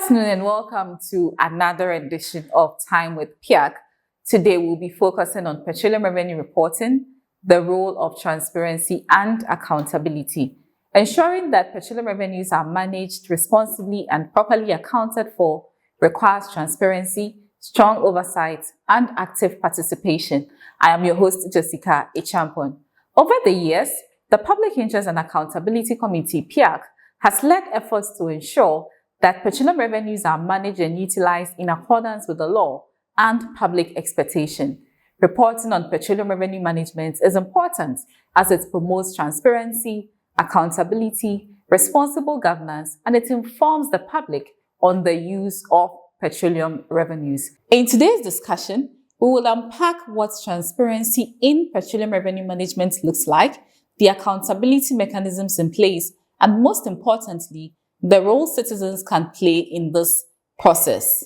afternoon and welcome to another edition of Time with Piak. Today we'll be focusing on petroleum revenue reporting, the role of transparency and accountability. Ensuring that petroleum revenues are managed responsibly and properly accounted for requires transparency, strong oversight, and active participation. I am your host, Jessica Echampon. Over the years, the Public Interest and Accountability Committee, PIAC, has led efforts to ensure that petroleum revenues are managed and utilized in accordance with the law and public expectation. Reporting on petroleum revenue management is important as it promotes transparency, accountability, responsible governance, and it informs the public on the use of petroleum revenues. In today's discussion, we will unpack what transparency in petroleum revenue management looks like, the accountability mechanisms in place, and most importantly, the role citizens can play in this process.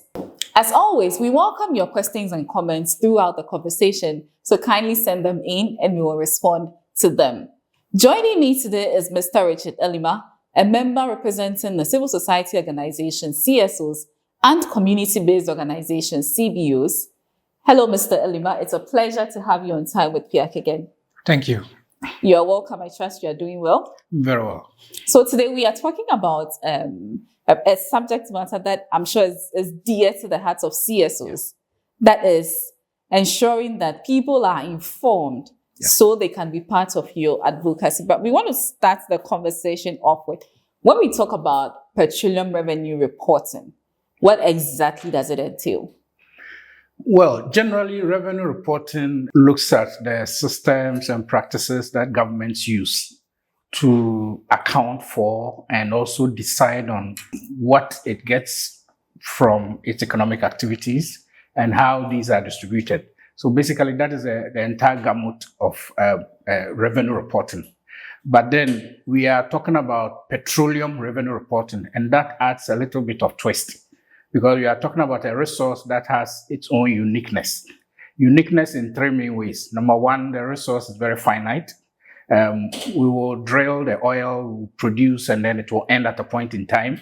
As always, we welcome your questions and comments throughout the conversation, so kindly send them in and we will respond to them. Joining me today is Mr. Richard Elima, a member representing the civil society organizations, CSOs, and community-based organizations, CBOs. Hello, Mr. Elima. It's a pleasure to have you on Time with PIAC again. Thank you. You're welcome. I trust you're doing well. Very well. So today we are talking about a subject matter that I'm sure is dear to the hearts of CSOs. That is ensuring that people are informed so they can be part of your advocacy. But we want to start the conversation off with, when we talk about petroleum revenue reporting, what exactly does it entail? Well, generally, revenue reporting looks at the systems and practices that governments use to account for and also decide on what it gets from its economic activities and how these are distributed. So basically, that is the entire gamut of revenue reporting. But then we are talking about petroleum revenue reporting, and that adds a little bit of twist, because we are talking about a resource that has its own uniqueness. Uniqueness in three main ways. Number one, the resource is very finite. We will drill the oil, we will produce, and then it will end at a point in time.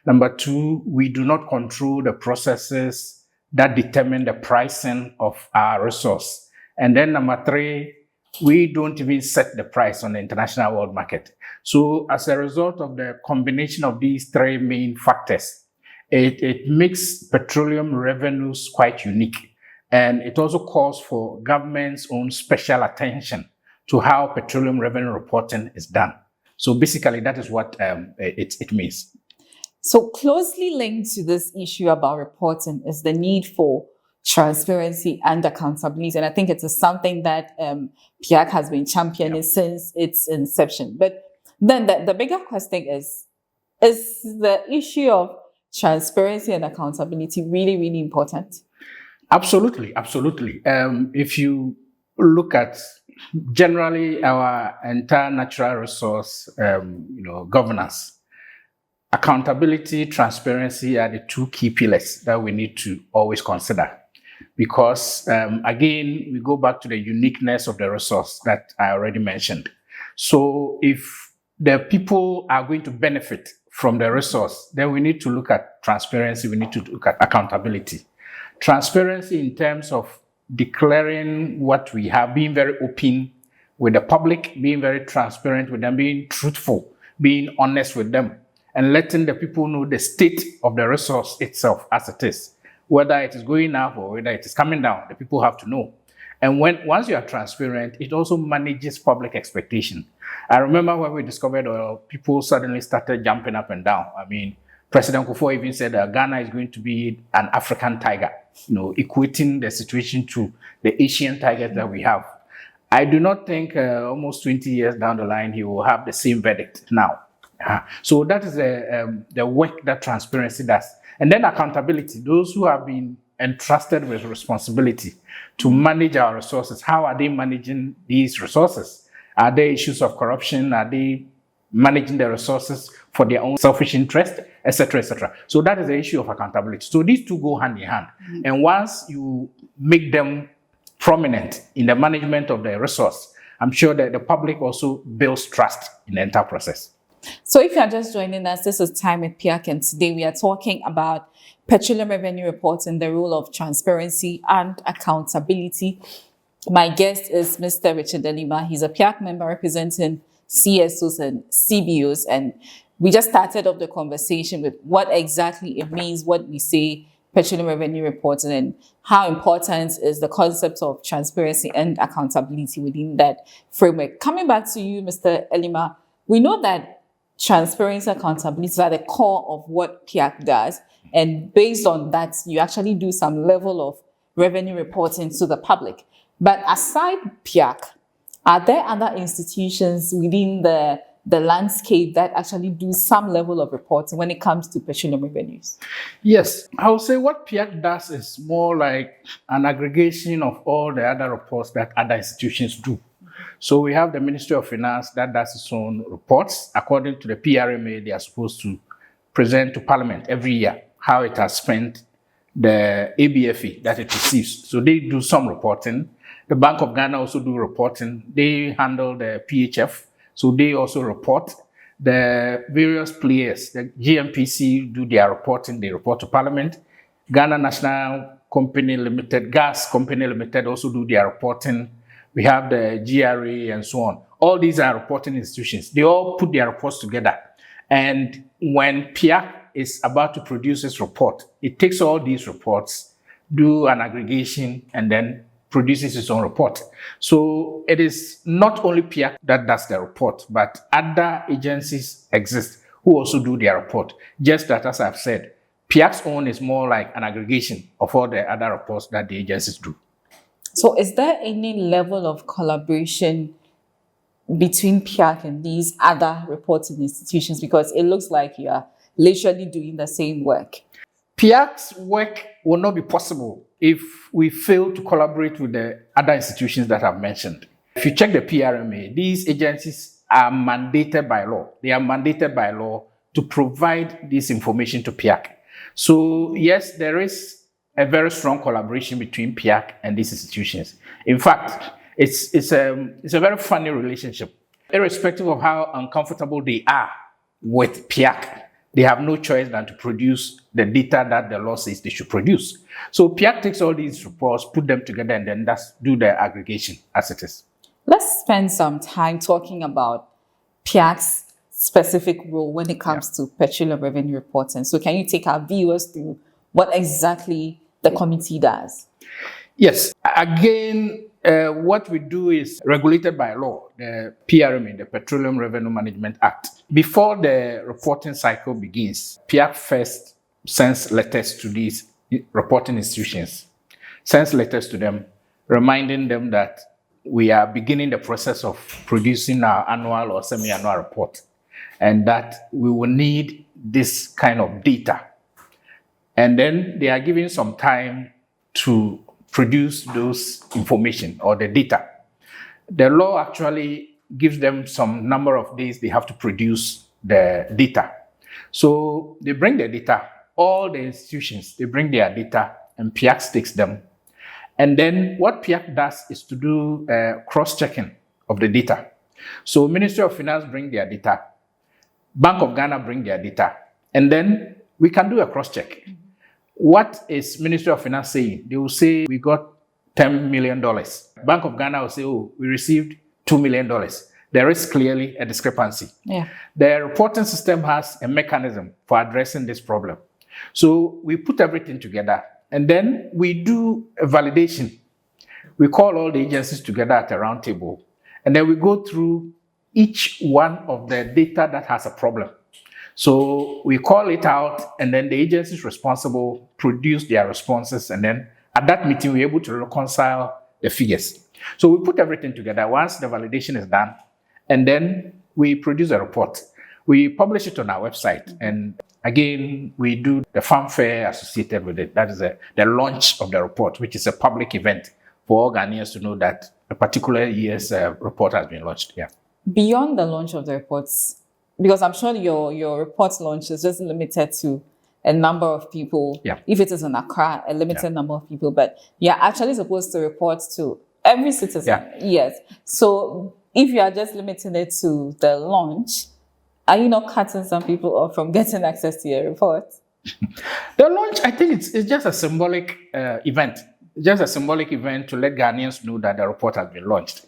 Number two, we do not control the processes that determine the pricing of our resource. And then number three, we don't even set the price on the international world market. So as a result of the combination of these three main factors, it makes petroleum revenues quite unique. And it also calls for government's own special attention to how petroleum revenue reporting is done. So basically, that is what it means. So closely linked to this issue about reporting is the need for transparency and accountability. And I think it is something that PIAC has been championing since its inception. But then the bigger question is the issue of transparency and accountability really, really important? Absolutely. If you look at generally our entire natural resource, governance, accountability, transparency are the two key pillars that we need to always consider. Because again, we go back to the uniqueness of the resource that I already mentioned. So if the people are going to benefit from the resource, then we need to look at transparency, we need to look at accountability. Transparency in terms of declaring what we have, being very open with the public, being very transparent with them, being truthful, being honest with them, and letting the people know the state of the resource itself as it is. Whether it is going up or whether it is coming down, the people have to know. And once you are transparent, it also manages public expectation. I remember when we discovered oil, people suddenly started jumping up and down. I mean, President Kufuor even said that Ghana is going to be an African tiger, equating the situation to the Asian tigers that we have. I do not think almost 20 years down the line, he will have the same verdict now. So that is the work that transparency does. And then accountability, those who have been entrusted with responsibility to manage our resources, how are they managing these resources? Are there issues of corruption? Are they managing the resources for their own selfish interest, etc., etc.? So that is the issue of accountability. So these two go hand in hand. Mm-hmm. And once you make them prominent in the management of the resource, I'm sure that the public also builds trust in the entire process. So if you are just joining us, this is Time with PIAC, and today we are talking about petroleum revenue reporting, the role of transparency and accountability. My guest is Mr. Richard Elima. He's a PIAC member representing CSOs and CBOs, and we just started off the conversation with what exactly it means, what we say petroleum revenue reporting, and how important is the concept of transparency and accountability within that framework. Coming back to you, Mr. Elima, we know that transparency and accountability are the core of what PIAC does. And based on that, you actually do some level of revenue reporting to the public. But aside PIAC, are there other institutions within the landscape that actually do some level of reporting when it comes to petroleum revenues? Yes, I would say what PIAC does is more like an aggregation of all the other reports that other institutions do. So we have the Ministry of Finance that does its own reports. According to the PRMA, they are supposed to present to Parliament every year how it has spent the ABFE that it receives. So they do some reporting. The Bank of Ghana also do reporting. They handle the PHF, so they also report. The various players, the GMPC do their reporting. They report to Parliament. Ghana National Company Limited, Gas Company Limited also do their reporting. We have the GRA and so on. All these are reporting institutions. They all put their reports together. And when PIAC is about to produce its report, it takes all these reports, do an aggregation, and then produces its own report. So it is not only PIAC that does the report, but other agencies exist who also do their report. Just that, as I've said, PIAC's own is more like an aggregation of all the other reports that the agencies do. So is there any level of collaboration between PIAC and these other reporting institutions? Because it looks like you are literally doing the same work. PIAC's work will not be possible if we fail to collaborate with the other institutions that I've mentioned. If you check the PRMA, these agencies are mandated by law. They are mandated by law to provide this information to PIAC. So yes, there is a very strong collaboration between PIAC and these institutions. In fact, it's a very funny relationship. Irrespective of how uncomfortable they are with PIAC, they have no choice than to produce the data that the law says they should produce. So PIAC takes all these reports, put them together, and then do the aggregation as it is. Let's spend some time talking about PIAC's specific role when it comes to petroleum revenue reporting. So can you take our viewers through what exactly the committee does? Yes. Again, what we do is regulated by law, the PRMA, the Petroleum Revenue Management Act. Before the reporting cycle begins, PIAC first sends letters to these reporting institutions, sends letters to them, reminding them that we are beginning the process of producing our annual or semi-annual report, and that we will need this kind of data. And then they are given some time to produce those information or the data. The law actually gives them some number of days they have to produce the data. So they bring the data, all the institutions, they bring their data, and PIAC takes them. And then what PIAC does is to do cross-checking of the data. So Ministry of Finance bring their data, Bank of Ghana bring their data, and then we can do a cross-check. What is Ministry of Finance saying? They will say, we got $10 million. Bank of Ghana will say, oh, we received $2 million. There is clearly a discrepancy. Yeah. The reporting system has a mechanism for addressing this problem. So we put everything together, and then we do a validation. We call all the agencies together at a round table, and then we go through each one of the data that has a problem. So we call it out, and then the agencies responsible produce their responses, and then at that meeting, we're able to reconcile the figures. So we put everything together once the validation is done, and then we produce a report. We publish it on our website, and again, we do the fanfare associated with it. That is the launch of the report, which is a public event for all Ghanaians to know that a particular year's report has been launched. Yeah. Beyond the launch of the reports, because I'm sure your report launch is just limited to a number of people. Yeah. If it is in Accra, a limited number of people, but you're actually supposed to report to every citizen. Yeah. Yes. So if you are just limiting it to the launch, Are you not cutting some people off from getting access to your report? The launch, I think it's just a symbolic event, just a symbolic event to let Ghanaians know that the report has been launched.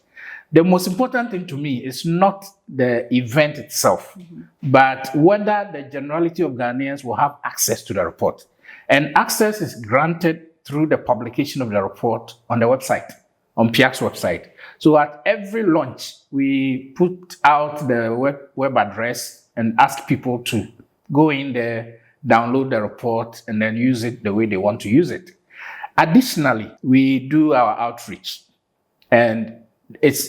The most important thing to me is not the event itself, but whether the generality of Ghanaians will have access to the report. And access is granted through the publication of the report on the website, on PIAC's website. So at every launch, we put out the web address and ask people to go in there, download the report, and then use it the way they want to use it. Additionally, we do our outreach. And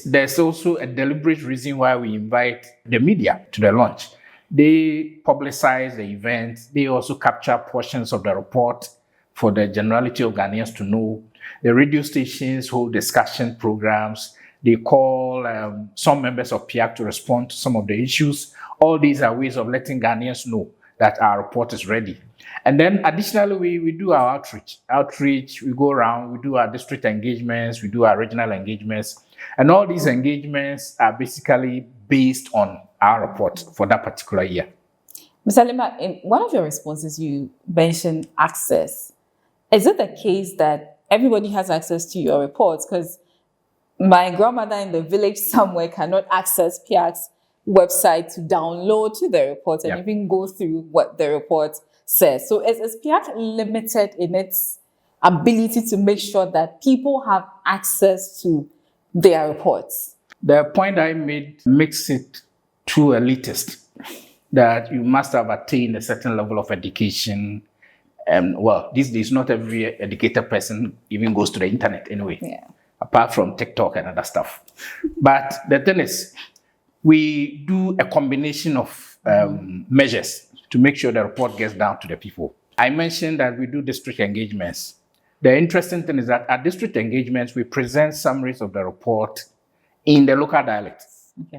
there's also a deliberate reason why we invite the media to the launch. They publicize the event. They also capture portions of the report for the generality of Ghanaians to know. The radio stations hold discussion programs. They call some members of PIAC to respond to some of the issues. All these are ways of letting Ghanaians know that our report is ready. And then additionally, we do our outreach. We go around, we do our district engagements, we do our regional engagements. And all these engagements are basically based on our report for that particular year. Mr. Lima, in one of your responses, you mentioned access. Is it the case that everybody has access to your reports? Because my grandmother in the village somewhere cannot access PIAC's website to download the report and even go through what the report says. So is PIAC limited in its ability to make sure that people have access to their reports? The point I made makes it too elitist, that you must have attained a certain level of education. And well, these days, not every educated person even goes to the internet anyway, apart from TikTok and other stuff. But the thing is, we do a combination of measures to make sure the report gets down to the people. I mentioned that we do district engagements. The interesting thing is that at district engagements, we present summaries of the report in the local dialect.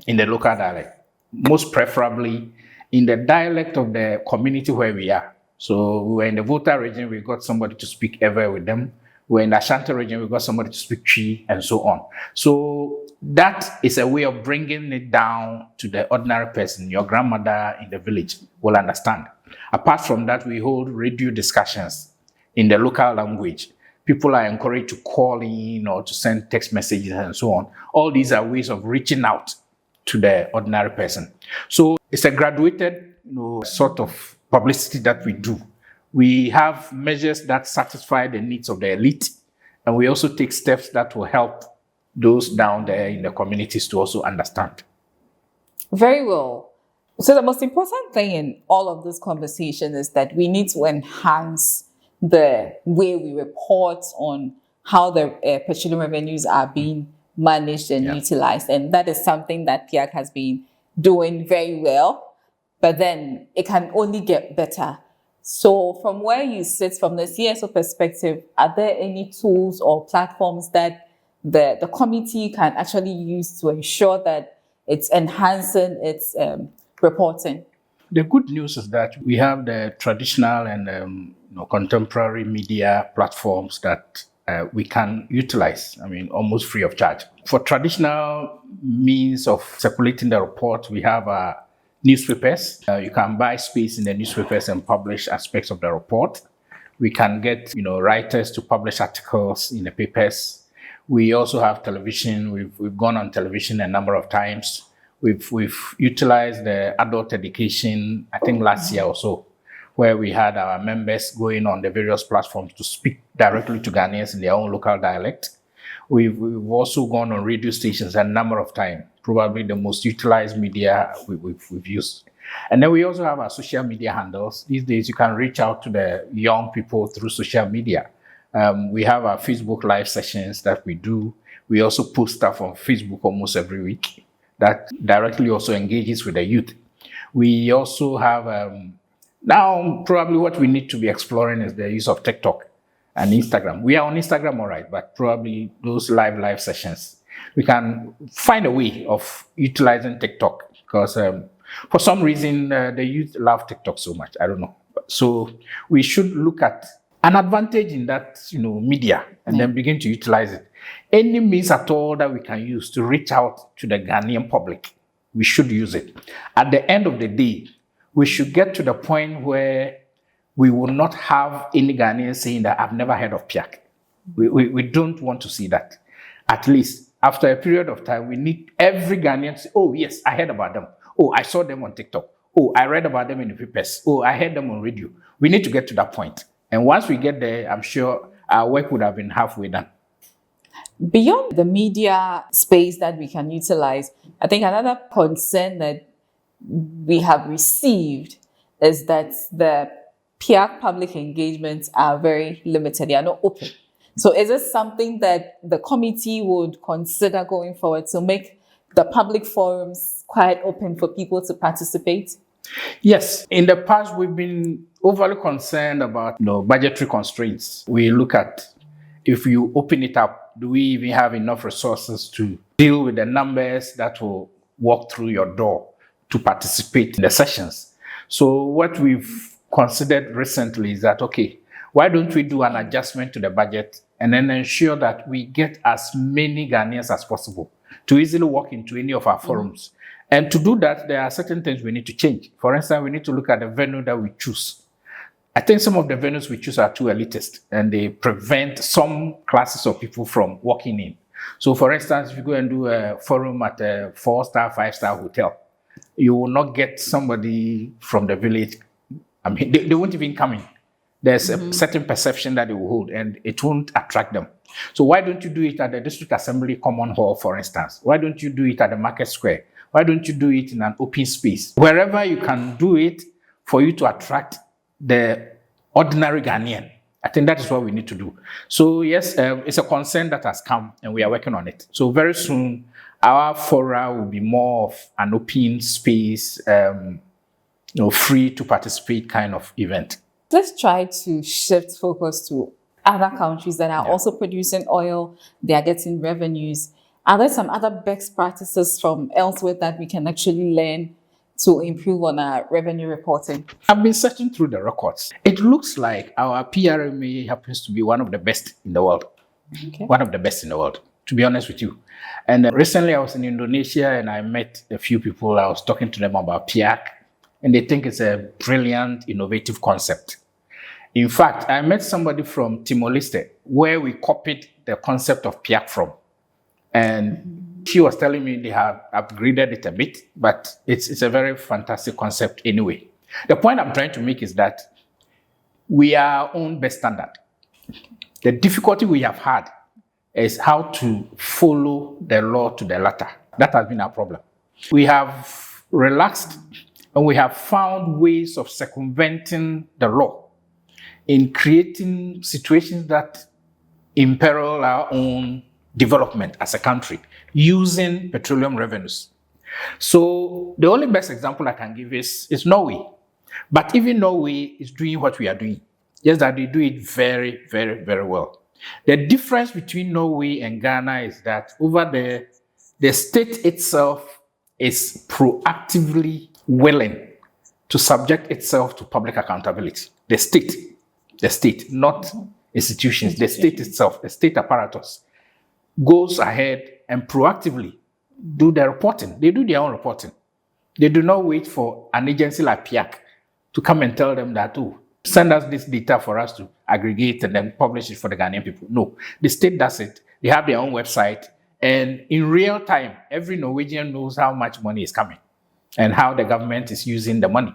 In the local dialect, most preferably in the dialect of the community where we are. So we were in the Volta region, we got somebody to speak Ewe with them. We're in the Ashanti region, we got somebody to speak Chi, and so on. So that is a way of bringing it down to the ordinary person. Your grandmother in the village will understand. Apart from that, we hold radio discussions in the local language. People are encouraged to call in or to send text messages and so on. All these are ways of reaching out to the ordinary person. So it's a graduated, sort of publicity that we do. We have measures that satisfy the needs of the elite, and we also take steps that will help those down there in the communities to also understand. Very well. So the most important thing in all of this conversation is that we need to enhance the way we report on how the petroleum revenues are being managed and utilized. And that is something that PIAC has been doing very well, but then it can only get better. So from where you sit, from the CSO perspective, are there any tools or platforms that the committee can actually use to ensure that it's enhancing its reporting? The good news is that we have the traditional and contemporary media platforms that we can utilize, almost free of charge. For traditional means of circulating the report, we have newspapers. You can buy space in the newspapers and publish aspects of the report. We can get writers to publish articles in the papers. We also have television. We've gone on television a number of times. We've utilized the adult education, I think last year or so, where we had our members going on the various platforms to speak directly to Ghanaians in their own local dialect. We've also gone on radio stations a number of times, probably the most utilized media we've used. And then we also have our social media handles. These days, you can reach out to the young people through social media. We have our Facebook Live sessions that we do. We also post stuff on Facebook almost every week that directly also engages with the youth. We also have, now probably what we need to be exploring is the use of TikTok and Instagram. We are on Instagram, all right, but probably those live sessions. We can find a way of utilizing TikTok because for some reason, the youth love TikTok so much. I don't know. So we should look at an advantage in that, media and then begin to utilize it. Any means at all that we can use to reach out to the Ghanaian public, we should use it. At the end of the day, we should get to the point where we will not have any Ghanaians saying that I've never heard of PIAC. We don't want to see that. At least after a period of time, we need every Ghanaian to say, oh, yes, I heard about them. Oh, I saw them on TikTok. Oh, I read about them in the papers. Oh, I heard them on radio. We need to get to that point. And once we get there, I'm sure our work would have been halfway done. Beyond the media space that we can utilize, I think another concern that we have received is that the PIAC public engagements are very limited. They are not open. So is this something that the committee would consider going forward to make the public forums quite open for people to participate? Yes. In the past, we've been overly concerned about budgetary constraints. We look at, if you open it up, do we even have enough resources to deal with the numbers that will walk through your door to participate in the sessions? So what we've considered recently is that, okay, why don't we do an adjustment to the budget and then ensure that we get as many Ghanaians as possible to easily walk into any of our forums? And to do that, there are certain things we need to change. For instance, we need to look at the venue that we choose. I think some of the venues we choose are too elitist and they prevent some classes of people from walking in. So for instance, if you go and do a forum at a 4-star, 5-star hotel, you will not get somebody from the village. I mean, they won't even come in. There's a certain perception that they will hold and it won't attract them. So why don't you do it at the District Assembly Common Hall, for instance? Why don't you do it at the Market Square? Why don't you do it in an open space? Wherever you can do it for you to attract the ordinary Ghanaian. I think that is what we need to do. So yes, it's a concern that has come and we are working on it. So very soon, our fora will be more of an open space, free to participate kind of event. Let's try to shift focus to other countries that are also producing oil. They are getting revenues. Are there some other best practices from elsewhere that we can actually learn to improve on our revenue reporting? I've been searching through the records. It looks like our PRMA happens to be one of the best in the world. Okay. One of the best in the world, to be honest with you. And recently I was in Indonesia and I met a few people. I was talking to them about PIAC and they think it's a brilliant, innovative concept. In fact, I met somebody from Timor-Leste where we copied the concept of PIAC from. And she was telling me they have upgraded it a bit, but it's a very fantastic concept anyway. The point I'm trying to make is that we are our own best standard. The difficulty we have had is how to follow the law to the letter. That has been our problem. We have relaxed and we have found ways of circumventing the law in creating situations that imperil our own development as a country using petroleum revenues. So the only best example I can give is Norway. But even Norway is doing what we are doing. Just that they do it very, very, very well. The difference between Norway and Ghana is that over there, the state itself is proactively willing to subject itself to public accountability. The state, not institutions, the state itself, the state apparatus goes ahead and proactively do their reporting. They do their own reporting. They do not wait for an agency like PIAC to come and tell them that, oh, send us this data for us to aggregate and then publish it for the Ghanaian people. No, the state does it. They have their own website. And in real time, every Norwegian knows how much money is coming and how the government is using the money.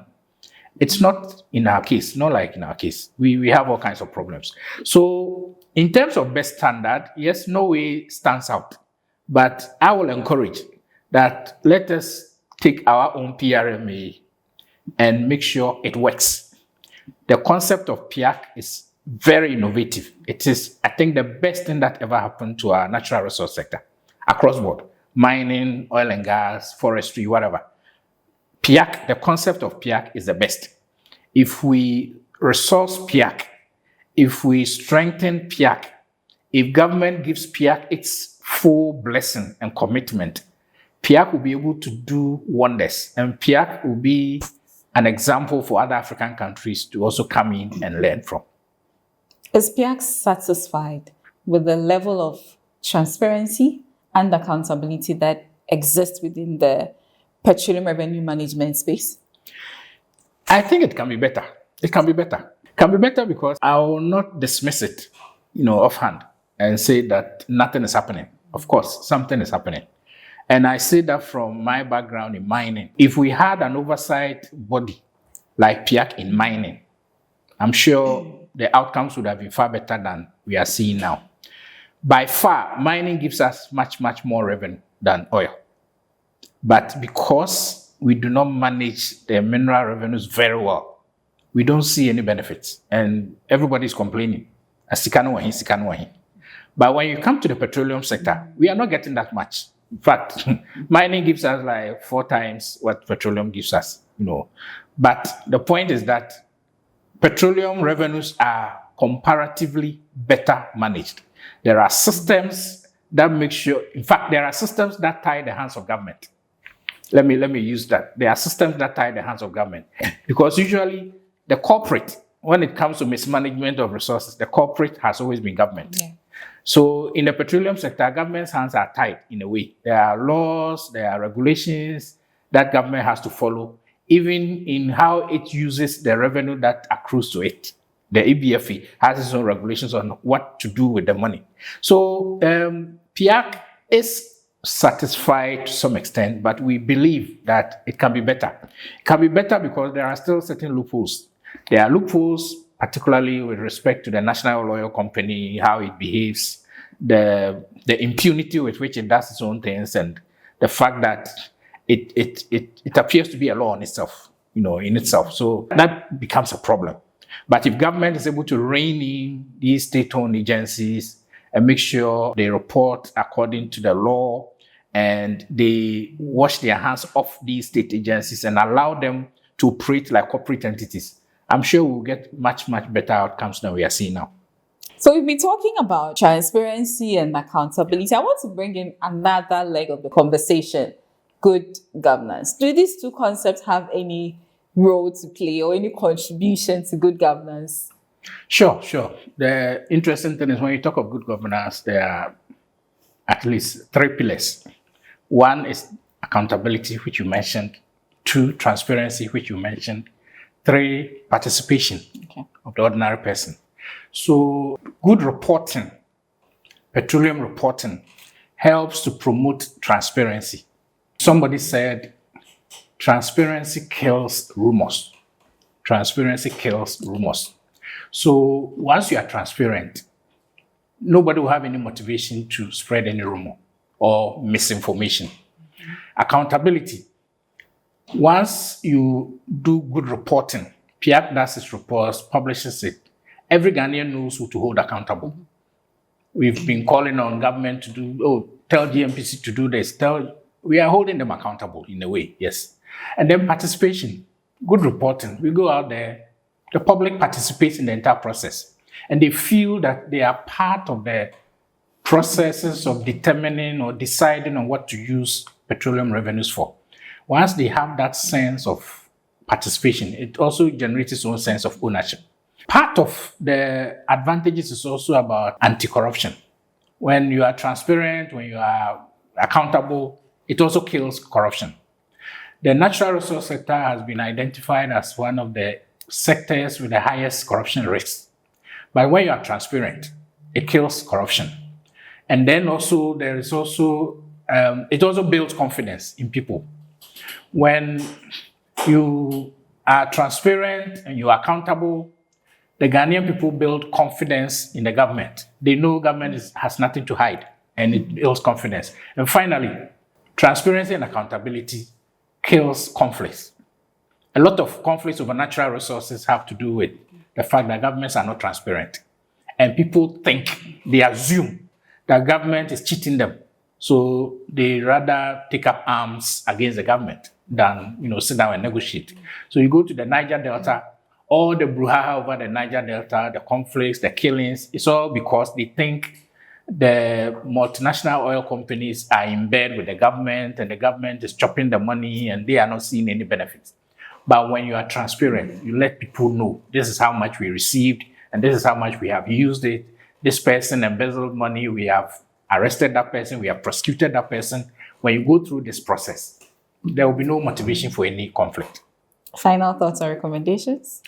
It's not in our case, not like in our case. We have all kinds of problems. So in terms of best standard, yes, Norway stands out. But I will encourage that let us take our own PRMA and make sure it works. The concept of PIAC is very innovative. It is, I think, the best thing that ever happened to our natural resource sector across board. Mining, oil and gas, forestry, whatever. PIAC, the concept of PIAC is the best. If we resource PIAC, if we strengthen PIAC, if government gives PIAC its full blessing and commitment, PIAC will be able to do wonders. And PIAC will be an example for other African countries to also come in and learn from. Is PIAC satisfied with the level of transparency and accountability that exists within the petroleum revenue management space? I think it can be better. It can be better. It can be better because I will not dismiss it, offhand and say that nothing is happening. Of course, something is happening. And I say that from my background in mining. If we had an oversight body like PIAC in mining, I'm sure the outcomes would have been far better than we are seeing now. By far, mining gives us much, much more revenue than oil. But because we do not manage the mineral revenues very well, we don't see any benefits. And everybody's complaining. But when you come to the petroleum sector, we are not getting that much. In fact, mining gives us like 4 times what petroleum gives us, But the point is that petroleum revenues are comparatively better managed. There are systems that make sure, in fact, there are systems that tie the hands of government. Let me use that. There are systems that tie the hands of government. Because usually the corporate, when it comes to mismanagement of resources, the corporate has always been government. Yeah. So in the petroleum sector, government's hands are tied in a way. There are laws, there are regulations that government has to follow, even in how it uses the revenue that accrues to it. The EBFE has its own regulations on what to do with the money. So PIAC is satisfied to some extent, but we believe that it can be better. It can be better because there are still certain loopholes. There are loopholes, particularly with respect to the National Oil Company, how it behaves, the impunity with which it does its own things, and the fact that it appears to be a law in itself, in itself. So that becomes a problem. But if government is able to rein in these state-owned agencies and make sure they report according to the law and they wash their hands off these state agencies and allow them to operate like corporate entities, I'm sure we'll get much, much better outcomes than we are seeing now. So we've been talking about transparency and accountability. I want to bring in another leg of the conversation, good governance. Do these two concepts have any role to play or any contribution to good governance? Sure. The interesting thing is when you talk of good governance, there are at least 3 pillars. One is accountability, which you mentioned. 2, transparency, which you mentioned. 3, participation of the ordinary person. So good reporting, petroleum reporting, helps to promote transparency. Somebody said, transparency kills rumors. Transparency kills rumors. So once you are transparent, nobody will have any motivation to spread any rumor or misinformation. Accountability. Once you do good reporting, PIAC does its reports, publishes it, every Ghanaian knows who to hold accountable. We've been calling on government to tell GMPC to do this. We are holding them accountable in a way, yes. And then participation, good reporting. We go out there, the public participates in the entire process, and they feel that they are part of the processes of determining or deciding on what to use petroleum revenues for. Once they have that sense of participation, it also generates its own sense of ownership. Part of the advantages is also about anti-corruption. When you are transparent, when you are accountable, it also kills corruption. The natural resource sector has been identified as one of the sectors with the highest corruption risks. But when you are transparent, it kills corruption. And then also, there is also, it also builds confidence in people. When you are transparent and you are accountable, the Ghanaian people build confidence in the government. They know government has nothing to hide, and it builds confidence. And finally, transparency and accountability kills conflicts. A lot of conflicts over natural resources have to do with the fact that governments are not transparent. And people they assume that government is cheating them. So they rather take up arms against the government than, sit down and negotiate. So you go to the Niger Delta, all the brouhaha over the Niger Delta, the conflicts, the killings, it's all because they think the multinational oil companies are in bed with the government and the government is chopping the money and they are not seeing any benefits. But when you are transparent, you let people know this is how much we received and this is how much we have used it. This person embezzled money, we have arrested that person, we have prosecuted that person. When you go through this process, there will be no motivation for any conflict. Final thoughts or recommendations?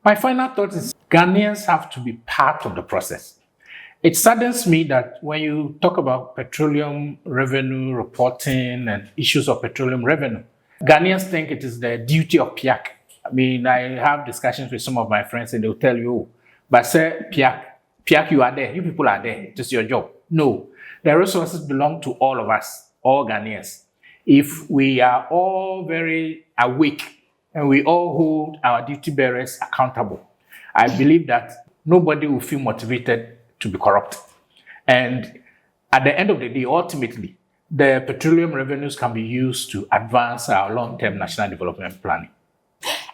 My final thought is Ghanaians have to be part of the process. It saddens me that when you talk about petroleum revenue reporting and issues of petroleum revenue, Ghanaians think it is the duty of PIAC. I mean, I have discussions with some of my friends and they'll tell you, oh, but say PIAC, you are there, you people are there, it is your job. No, the resources belong to all of us, all Ghanaians. If we are all very awake and we all hold our duty bearers accountable, I believe that nobody will feel motivated to be corrupt. And at the end of the day, ultimately, the petroleum revenues can be used to advance our long-term national development planning.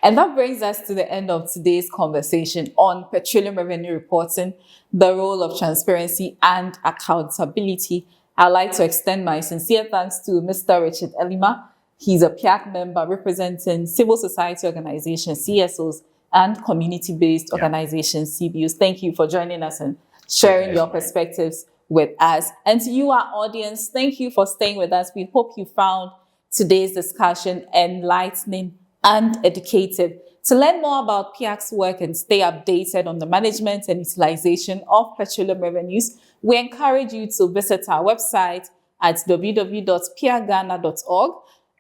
And that brings us to the end of today's conversation on petroleum revenue reporting, the role of transparency and accountability. I'd like to extend my sincere thanks to Mr. Richard Elima. He's a PIAC member representing civil society organizations, CSOs, and community-based organizations, CBOs. Thank you for joining us and sharing your perspectives with us. And to you, our audience, thank you for staying with us. We hope you found today's discussion enlightening and educative. To learn more about PIAC's work and stay updated on the management and utilization of petroleum revenues, we encourage you to visit our website at www.piacghana.org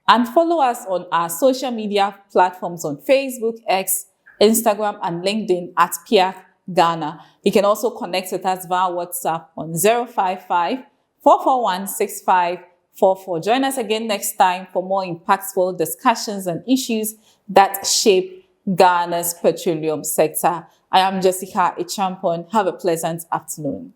and follow us on our social media platforms on Facebook, X, Instagram, and LinkedIn at PIAC Ghana. You can also connect with us via WhatsApp on 055-441-6544. Join us again next time for more impactful discussions and issues that shape Ghana's petroleum sector. I am Jessica Echampon. Have a pleasant afternoon.